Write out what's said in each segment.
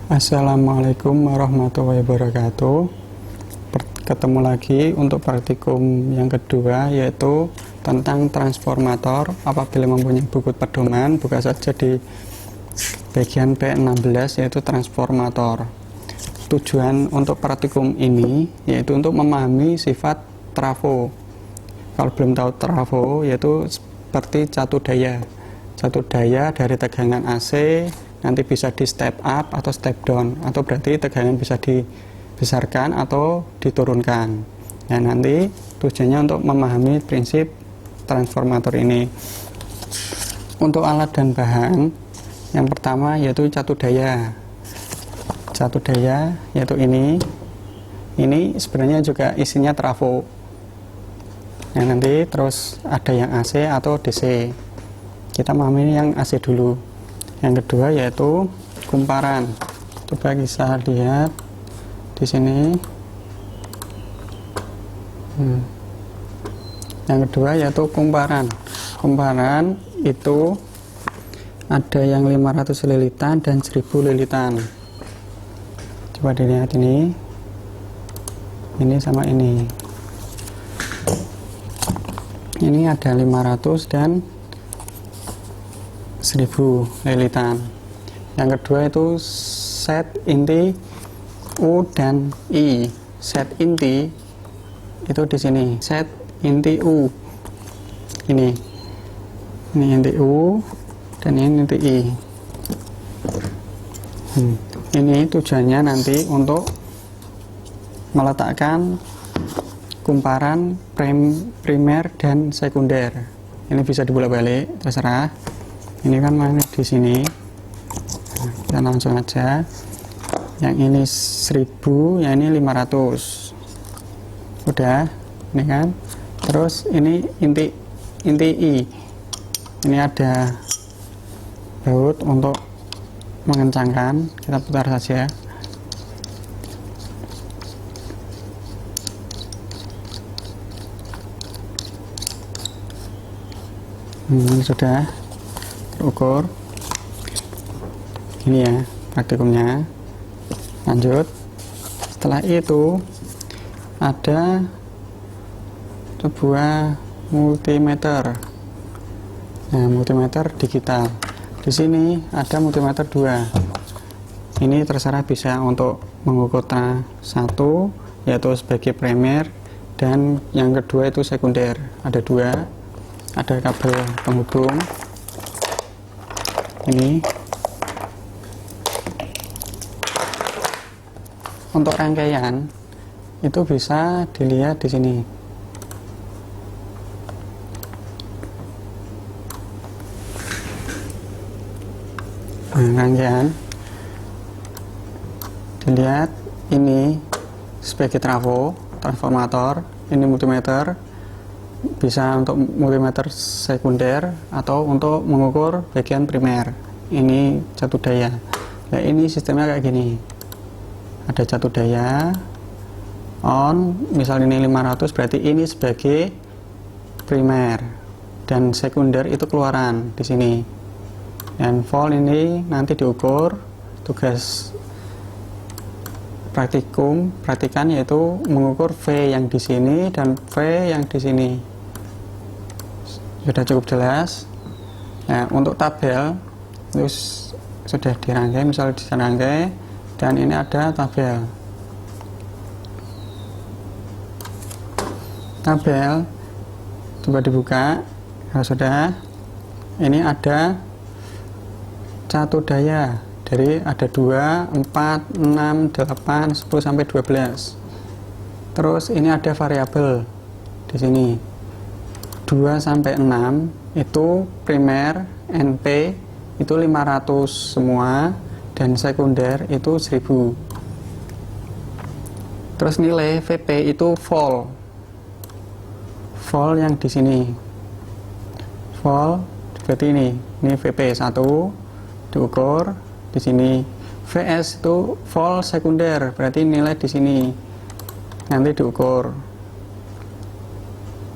Assalamualaikum warahmatullahi wabarakatuh. Ketemu lagi untuk praktikum yang kedua, yaitu tentang transformator. Apabila mempunyai buku pedoman, buka saja di bagian P16, yaitu transformator. Tujuan untuk praktikum ini yaitu untuk memahami sifat trafo. Kalau belum tahu trafo, yaitu seperti catu daya. Catu daya dari tegangan AC nanti bisa di step up atau step down, atau berarti tegangan bisa dibesarkan atau diturunkan. Ya, nanti tujuannya untuk memahami prinsip transformator ini. Untuk alat dan bahan, yang pertama yaitu catu daya. Catu daya yaitu ini sebenarnya juga isinya trafo. Ya, nanti terus ada yang AC atau DC. Kita memahami yang AC dulu. Yang kedua yaitu kumparan. Coba kita lihat di sini. Yang kedua yaitu kumparan. Kumparan itu ada yang 500 lilitan dan 1000 lilitan. Coba dilihat ini sama ini. Ini ada 500 dan 1000 lilitan. Yang kedua itu set inti U dan I. Set inti itu di sini. Set inti U. Ini inti U dan ini inti I. Ini tujuannya nanti untuk meletakkan kumparan primer dan sekunder. Ini bisa dibolak-balik, terserah. Ini kan magnet di sini. Nah, kita langsung aja. Yang ini 1000, yang ini 500. Udah, ini kan. Terus ini inti I. Ini ada baut untuk mengencangkan. Kita putar saja. Ini sudah terukur. Ini ya praktikumnya. Lanjut. Setelah itu ada sebuah multimeter. Nah, multimeter digital. Di sini ada multimeter 2. Ini terserah bisa untuk mengukur satu, yaitu sebagai primer, dan yang kedua itu sekunder. Ada 2. Ada kabel penghubung. Ini untuk rangkaian itu bisa dilihat di sini. Nah, rangkaian dilihat ini sebagai transformator. Ini multimeter, bisa untuk multimeter sekunder atau untuk mengukur bagian primer. Ini catu daya. Nah, ini sistemnya kayak gini. Ada catu daya on, misal ini 500, berarti ini sebagai primer dan sekunder itu keluaran di sini. Dan volt ini nanti diukur. Tugas praktikan yaitu mengukur V yang di sini dan V yang di sini. Sudah cukup jelas. Nah, untuk tabel itu sudah dirangkai, misalnya dirangkai, dan ini ada tabel. Coba dibuka. Nah, sudah. Ini ada catu daya. Dari ada 2, 4, 6, 8, 10 sampai 12. Terus ini ada variabel di sini. 2 sampai 6 itu primer NP itu 500 semua dan sekunder itu 1000. Terus nilai VP itu volt. Volt yang di sini. Volt berarti ini VP 1 diukur di sini. VS itu volt sekunder, berarti nilai di sini nanti diukur.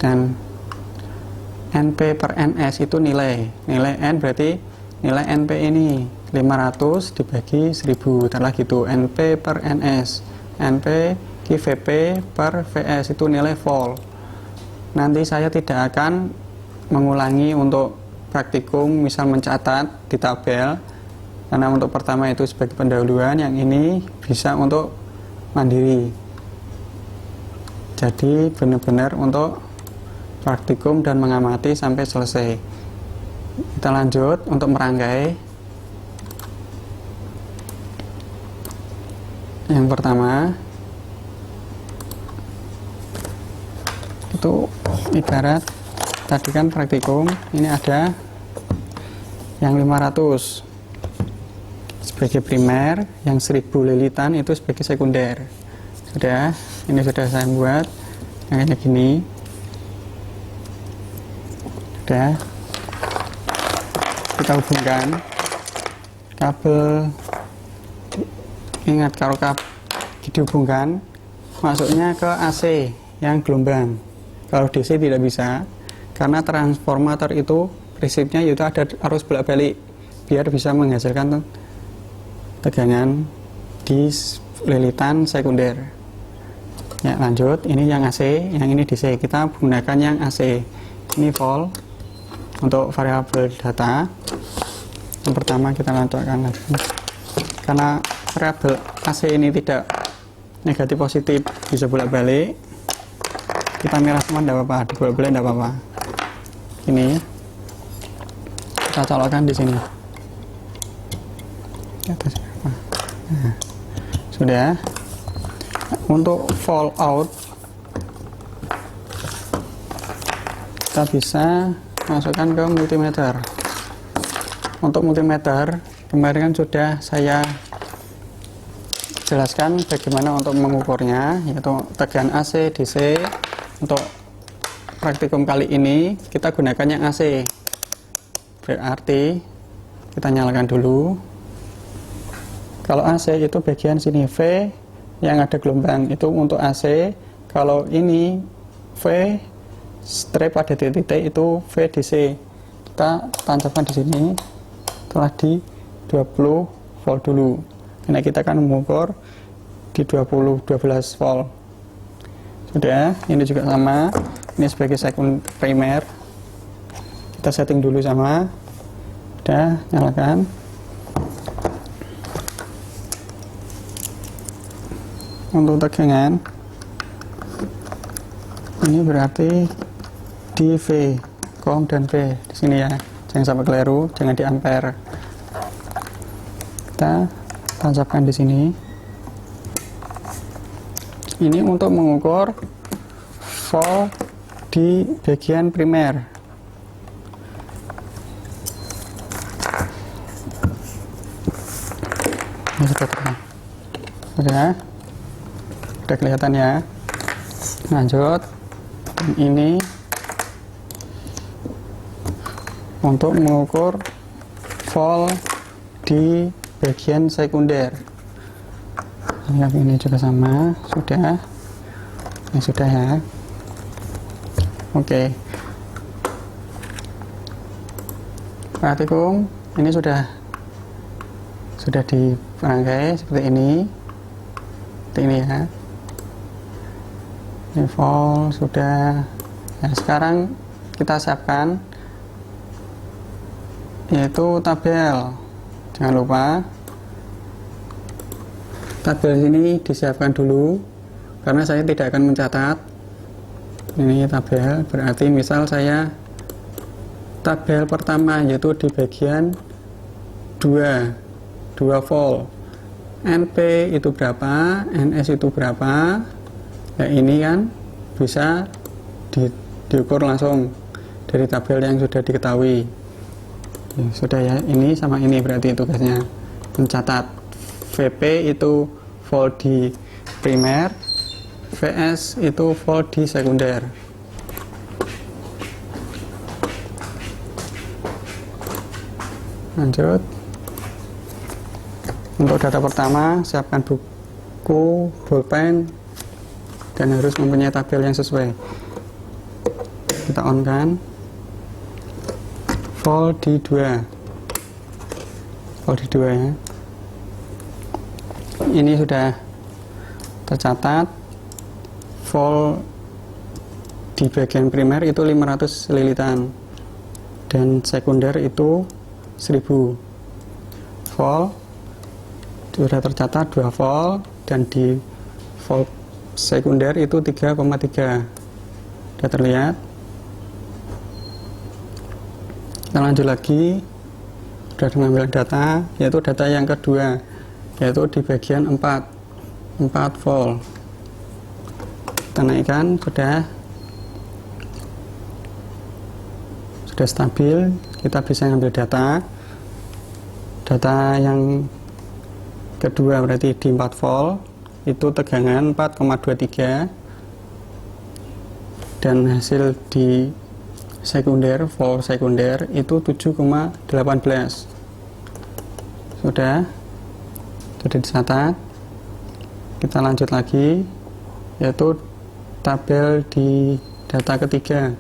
Dan NP per NS itu nilai N berarti nilai NP ini 500 dibagi 1000, telah gitu NP per NS. NP ki VP per VS itu nilai vol. Nanti saya tidak akan mengulangi untuk praktikum misal mencatat di tabel, karena untuk pertama itu sebagai pendahuluan, yang ini bisa untuk mandiri. Jadi benar-benar untuk praktikum dan mengamati sampai selesai. Kita lanjut untuk merangkai. Yang pertama itu ibarat tadi kan praktikum, ini ada yang 500 sebagai primer, yang 1000 lilitan itu sebagai sekunder. Sudah, ini sudah saya buat yang kayak gini. Sudah, kita hubungkan kabel. Ingat, kalau kabel dihubungkan masuknya ke AC yang gelombang. Kalau DC tidak bisa, karena transformator itu prinsipnya yaitu ada arus bolak-balik biar bisa menghasilkan tegangan di lilitan sekunder. Ya, lanjut, ini yang AC, yang ini DC. Kita menggunakan yang AC. Ini volt untuk variabel data. Yang pertama kita lanjutkan lagi. Karena variabel AC ini tidak negatif positif, bisa bolak-balik. Kita merah semua tidak apa-apa, dibolak-balik tidak apa-apa. Ini kita colokkan di sini. Nah, sudah. Untuk fall out kita bisa masukkan ke multimeter. Untuk multimeter kemarin kan sudah saya jelaskan bagaimana untuk mengukurnya, yaitu tegangan AC, DC. Untuk praktikum kali ini kita gunakan yang AC. Berarti kita nyalakan dulu. Kalau AC itu bagian sini V yang ada gelombang itu untuk AC. Kalau ini V strip pada titik itu VDC. Kita tancapkan di sini telah di 20 volt dulu. Karena kita akan mengukur di 12 volt. Sudah, ini juga sama. Ini sebagai second primer. Kita setting dulu sama. Sudah, nyalakan. Untuk tegangan ini berarti di V, com dan V di sini ya. Jangan sampai keliru, jangan di ampere. Kita tancapkan di sini. Ini untuk mengukur volt di bagian primer. Ini sudah kelihatan ya. Lanjut, dan ini untuk mengukur volt di bagian sekunder. Yang ini juga sama. Sudah, ini sudah ya. Oke, praktikum ini sudah dirangkai seperti ini ya. Ini volt sudah. Nah, sekarang kita siapkan yaitu tabel. Jangan lupa tabel ini disiapkan dulu karena saya tidak akan mencatat. Ini tabel, berarti misal saya tabel pertama yaitu di bagian 2 volt. NP itu berapa, NS itu berapa. Nah, ini kan bisa diukur langsung dari tabel yang sudah diketahui. Ya, sudah ya, ini sama ini berarti tugasnya mencatat. VP itu volt di primer, VS itu volt di sekunder. Lanjut. Untuk data pertama, siapkan buku, bolpen, dan harus mempunyai tabel yang sesuai. Kita on kan volt di 2. volt di 2 ya. Ini sudah tercatat volt di bagian primer itu 500 lilitan dan sekunder itu 1000 volt. Sudah tercatat 2 volt dan di volt sekunder itu 3,3. Sudah terlihat. Kita lanjut lagi, sudah mengambil data, yaitu data yang kedua, yaitu di bagian 4 volt. Kita naikkan, sudah stabil. Kita bisa ambil data yang kedua berarti di 4 volt itu tegangan 4,23 dan hasil di sekunder, volt sekunder itu 7,18. Sudah dicatat. Kita lanjut lagi, yaitu tabel di data ketiga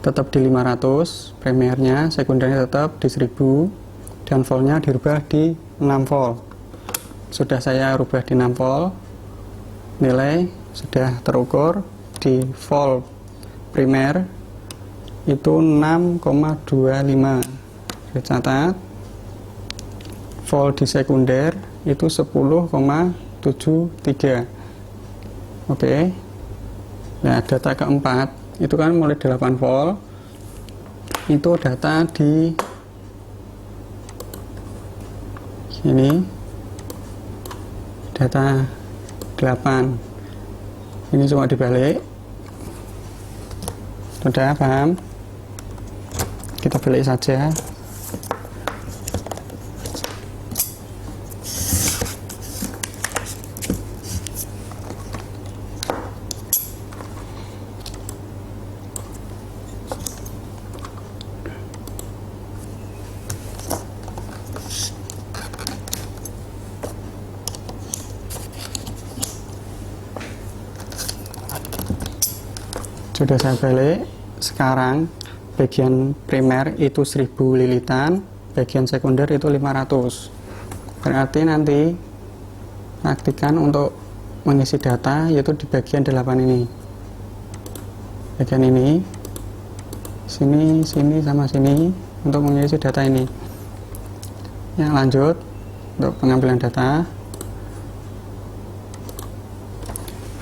tetap di 500 primernya, sekundernya tetap di 1000 dan voltnya dirubah di 6 volt. Sudah saya rubah di 6 volt, nilai sudah terukur di volt primer itu 6,25. Dicatat. Volt di sekunder itu 10,73. Oke. Nah, data keempat itu kan mulai 8 volt. Itu data di sini. Data 8. Ini cuma dibalik. Sudah paham? Kita balik saja. Sudah saya balik. Sekarang bagian primer itu 1000 lilitan, bagian sekunder itu 500. Berarti nanti praktikan untuk mengisi data yaitu di bagian 8 ini. Bagian ini, sini sama sini untuk mengisi data ini. Yang lanjut untuk pengambilan data.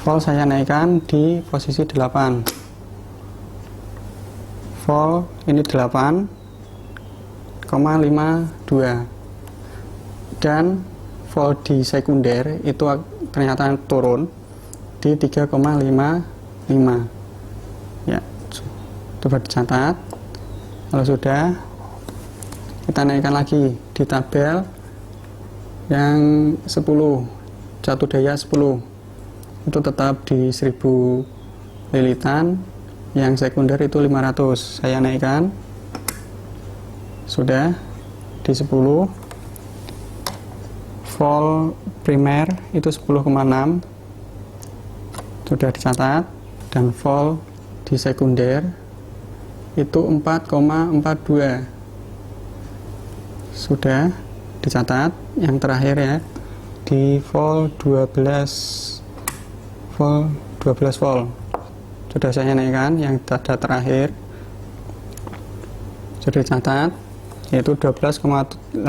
Volt saya naikkan di posisi 8. Volt ini 8,52 dan volt di sekunder itu ternyata turun di 3,55 ya. Coba dicatat. Kalau sudah, kita naikkan lagi di tabel yang 10, satu daya 10 itu tetap di 1000 lilitan, yang sekunder itu 500. Saya naikkan, sudah di 10. Volt primer itu 10,6 sudah dicatat, dan volt di sekunder itu 4,42 sudah dicatat. Yang terakhir ya, di volt 12 volt sudah saya naikkan. Yang data terakhir sudah dicatat, yaitu 12,80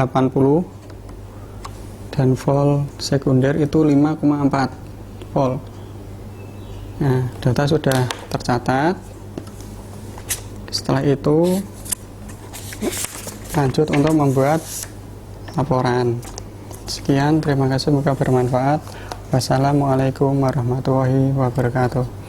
dan volt sekunder itu 5,4 volt. Nah, data sudah tercatat. Setelah itu lanjut untuk membuat laporan. Sekian, terima kasih, semoga bermanfaat. Wassalamualaikum warahmatullahi wabarakatuh.